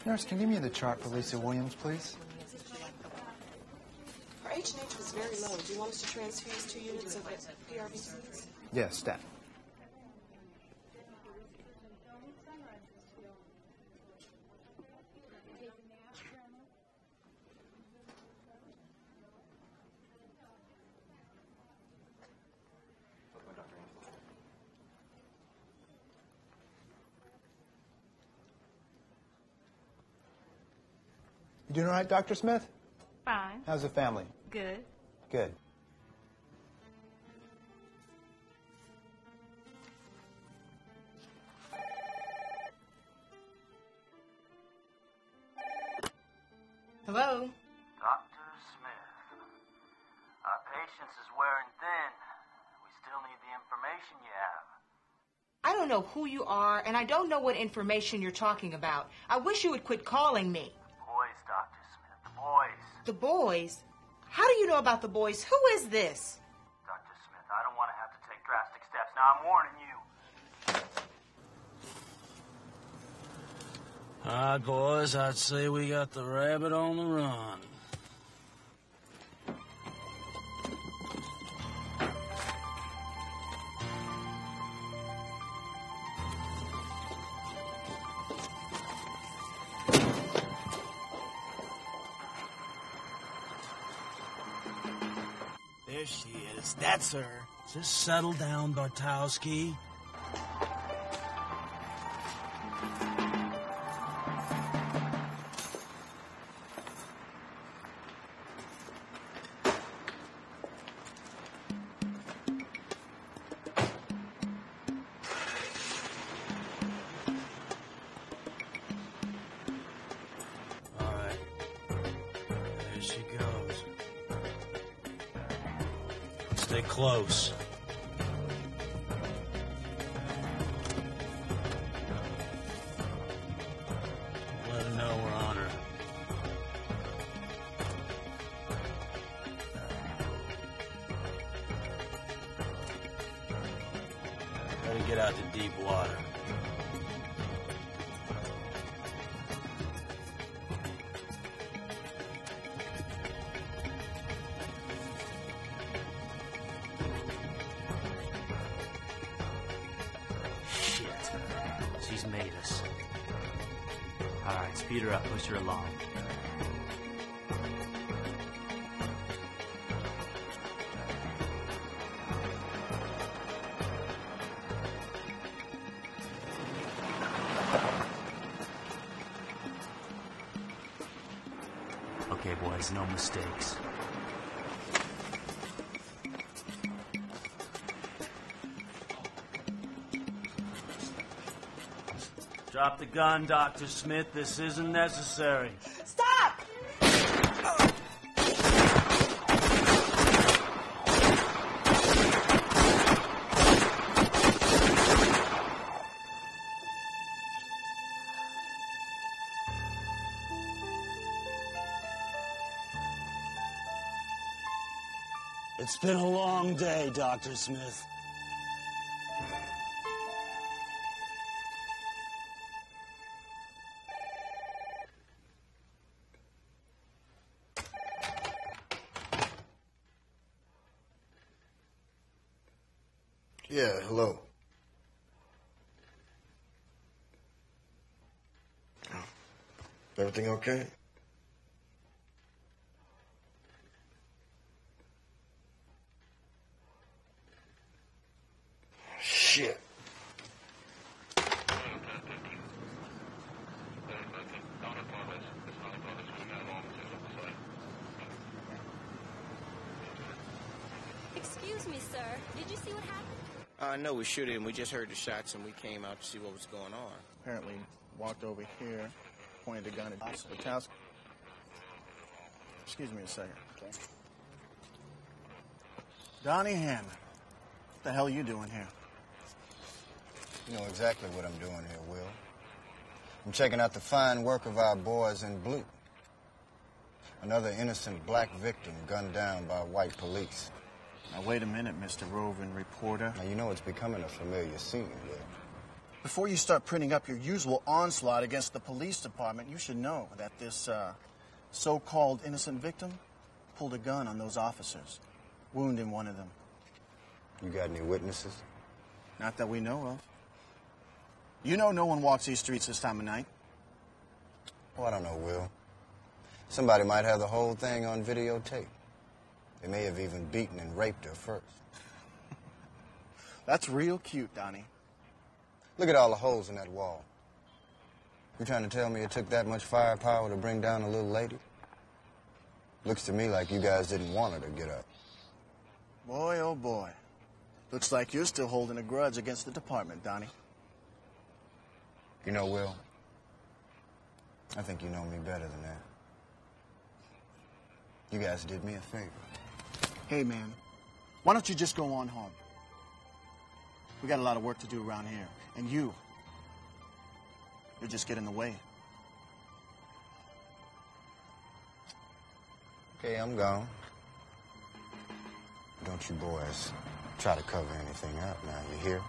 Nurse, can you give me the chart for Lisa Williams, please? Her H&H was very low. Do you want us to transfuse 2 units of PRV? Yes, stat. You doing all right, Dr. Smith? Fine. How's the family? Good. Good. Hello? Dr. Smith, our patience is wearing thin. We still need the information you have. I don't know who you are, and I don't know what information you're talking about. I wish you would quit calling me. The boys, Dr. Smith, the boys. The boys? How do you know about the boys? Who is this? Dr. Smith, I don't want to have to take drastic steps. Now, I'm warning you. All right, boys, I'd say we got the rabbit on the run. There she is. That's her. Just settle down, Bartowski. All right. There she goes. Stay close. Let her know we're on her. Let her get out to deep water. She's made us. All right, speed her up, push her along. Okay, boys, no mistakes. Drop the gun, Dr. Smith. This isn't necessary. Stop! It's been a long day, Dr. Smith. Yeah, hello. Everything okay? Shit. Excuse me, sir. Did you see what happened? No, we shooting. We just heard the shots, and we came out to see what was going on. Apparently walked over here, pointed a gun at Bartowski. Excuse me a second, okay? Donnie Hammond, what the hell are you doing here? You know exactly what I'm doing here, Will. I'm checking out the fine work of our boys in blue. Another innocent black victim gunned down by white police. Now, wait a minute, Mr. Roving reporter. Now, you know it's becoming a familiar scene, Will. Before you start printing up your usual onslaught against the police department, you should know that this so-called innocent victim pulled a gun on those officers, wounding one of them. You got any witnesses? Not that we know of. You know no one walks these streets this time of night. Oh, I don't know, Will. Somebody might have the whole thing on videotape. They may have even beaten and raped her first. That's real cute, Donnie. Look at all the holes in that wall. You trying to tell me it took that much firepower to bring down a little lady? Looks to me like you guys didn't want her to get up. Boy, oh boy. Looks like you're still holding a grudge against the department, Donnie. You know, Will, I think you know me better than that. You guys did me a favor. Hey, man, why don't you just go on home? We got a lot of work to do around here, and you're just getting in the way. Okay, I'm gone. Don't you boys try to cover anything up now, you hear?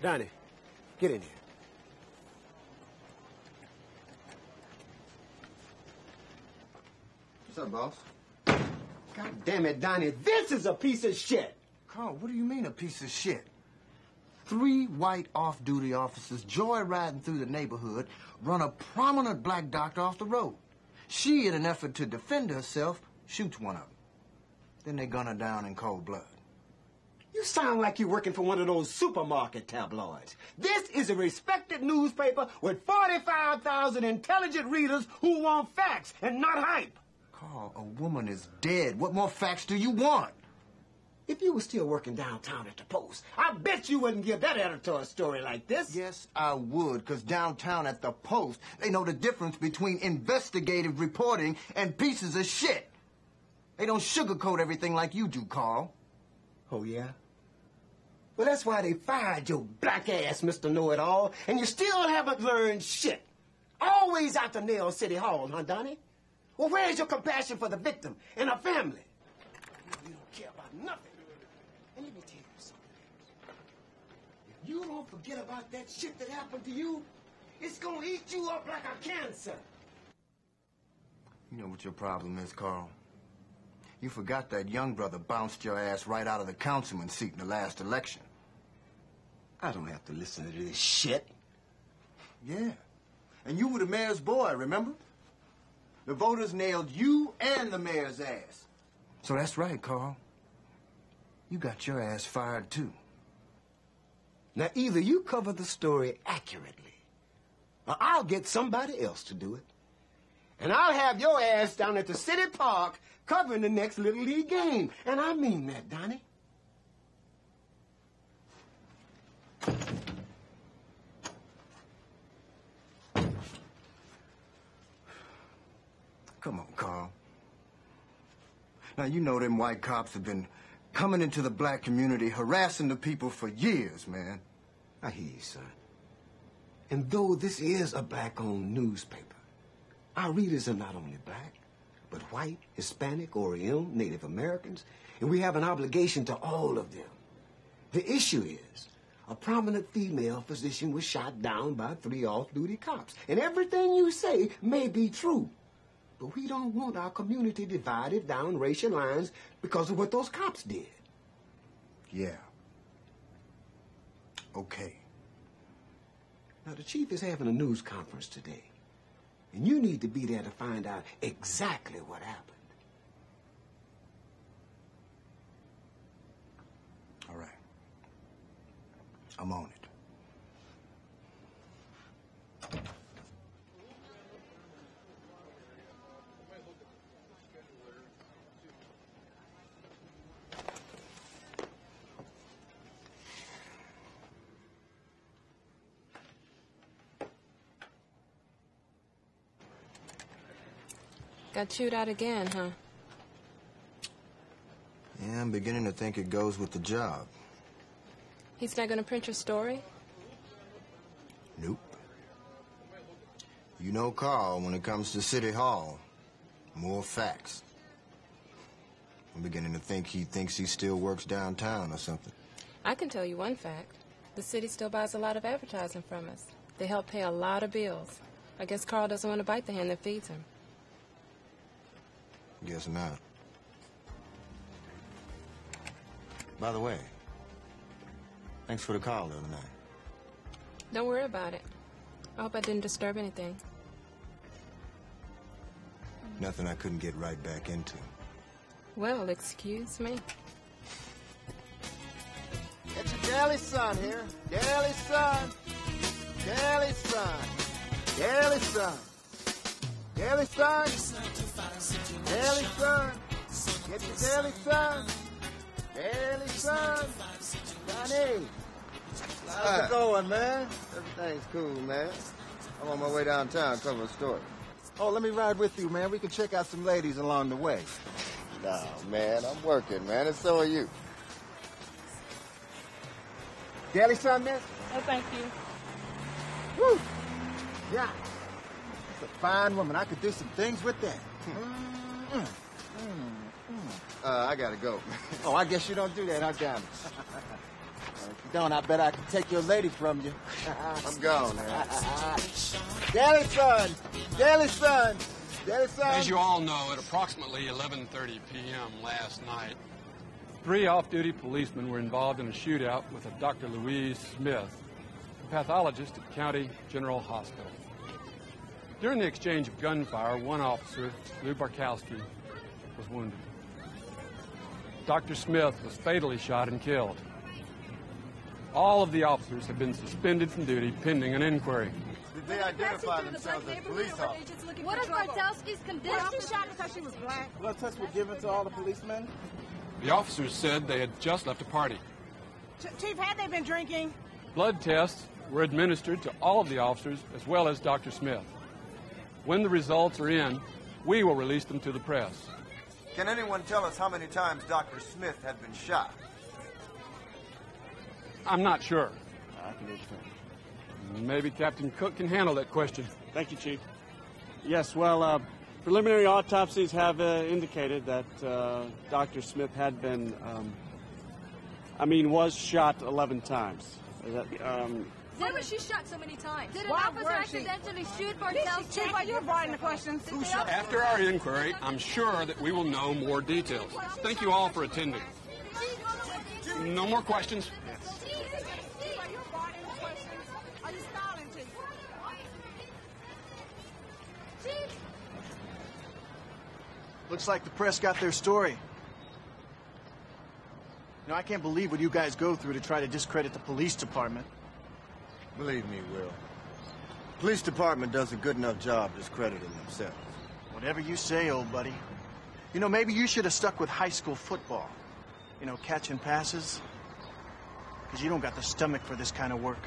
Donnie, get in here. What's up, boss? God damn it, Donnie, this is a piece of shit. Carl, what do you mean a piece of shit? 3 white off-duty officers joyriding through the neighborhood run a prominent black doctor off the road. She, in an effort to defend herself, shoots one of them. Then they gun her down in cold blood. You sound like you're working for one of those supermarket tabloids. This is a respected newspaper with 45,000 intelligent readers who want facts and not hype. Carl, a woman is dead. What more facts do you want? If you were still working downtown at the Post, I bet you wouldn't give that editor a story like this. Yes, I would, because downtown at the Post, they know the difference between investigative reporting and pieces of shit. They don't sugarcoat everything like you do, Carl. Oh, yeah? Well, that's why they fired your black ass, Mr. Know-It-All, and you still haven't learned shit. Always out to nail City Hall, huh, Donnie? Well, where's your compassion for the victim and her family? You don't care about nothing. And let me tell you something. If you don't forget about that shit that happened to you, it's gonna eat you up like a cancer. You know what your problem is, Carl? You forgot that young brother bounced your ass right out of the councilman's seat in the last election. I don't have to listen to this shit. Yeah. And you were the mayor's boy, remember? The voters nailed you and the mayor's ass. So that's right, Carl. You got your ass fired, too. Now, either you cover the story accurately, or I'll get somebody else to do it. And I'll have your ass down at the city park covering the next Little League game. And I mean that, Donnie. Come on, Carl. Now, you know them white cops have been coming into the black community, harassing the people for years, man. I hear you, son. And though this is a black-owned newspaper, our readers are not only black, but white, Hispanic, Oriental, Native Americans, and we have an obligation to all of them. The issue is, a prominent female physician was shot down by 3 off-duty cops. And everything you say may be true. But we don't want our community divided down racial lines because of what those cops did. Yeah. Okay. Now, the chief is having a news conference today. And you need to be there to find out exactly what happened. All right. I'm on it. Got chewed out again, huh? Yeah, I'm beginning to think it goes with the job. He's not gonna print your story? Nope. You know Carl when it comes to City Hall. More facts. I'm beginning to think he thinks he still works downtown or something. I can tell you one fact. The city still buys a lot of advertising from us. They help pay a lot of bills. I guess Carl doesn't want to bite the hand that feeds him. Guess not. By the way, thanks for the call the other night. Don't worry about it. I hope I didn't disturb anything. Nothing I couldn't get right back into. Well, excuse me. It's your daily son here. Daily son. Daily son. Daily son. Daily son. Daily son. Get your daily son. Daily son. Johnny. How's it going, man? Everything's cool, man. I'm on my way downtown covering a story. Oh, let me ride with you, man. We can check out some ladies along the way. No, man, I'm working, man, and so are you. Daily son, miss? Oh, thank you. Woo! Yeah. That's a fine woman. I could do some things with that. I gotta go. Oh, I guess you don't do that, huh, Johnny? If you don't, I bet I can take your lady from you. I'm gone, man. Daily son! Daily son! Daily son! As you all know, at approximately 11:30 p.m. last night, 3 off-duty policemen were involved in a shootout with a Dr. Louise Smith, a pathologist at County General Hospital. During the exchange of gunfire, one officer, Lou Barkowski, was wounded. Dr. Smith was fatally shot and killed. All of the officers have been suspended from duty pending an inquiry. Did they identify themselves as police officers? What is Bartowski's condition? Was she shot because she was black? Blood tests were given to all the policemen? The officers said they had just left a party. Chief, had they been drinking? Blood tests were administered to all of the officers as well as Dr. Smith. When the results are in, we will release them to the press. Can anyone tell us how many times Dr. Smith had been shot? I'm not sure. Maybe Captain Cook can handle that question. Thank you, Chief. Yes, well, preliminary autopsies have indicated that Dr. Smith had been, was shot 11 times. Why was she shot so many times? Did an Why officer was she? accidentally shoot Bartowski? Chief, are you avoiding the questions? After our inquiry, I'm sure that we will know more details. Thank you all for attending. No more questions? Looks like the press got their story. I can't believe what you guys go through to try to discredit the police department. Believe me, Will. Police department does a good enough job discrediting themselves. Whatever you say, old buddy. Maybe you should have stuck with high school football. Catching passes. Because you don't got the stomach for this kind of work.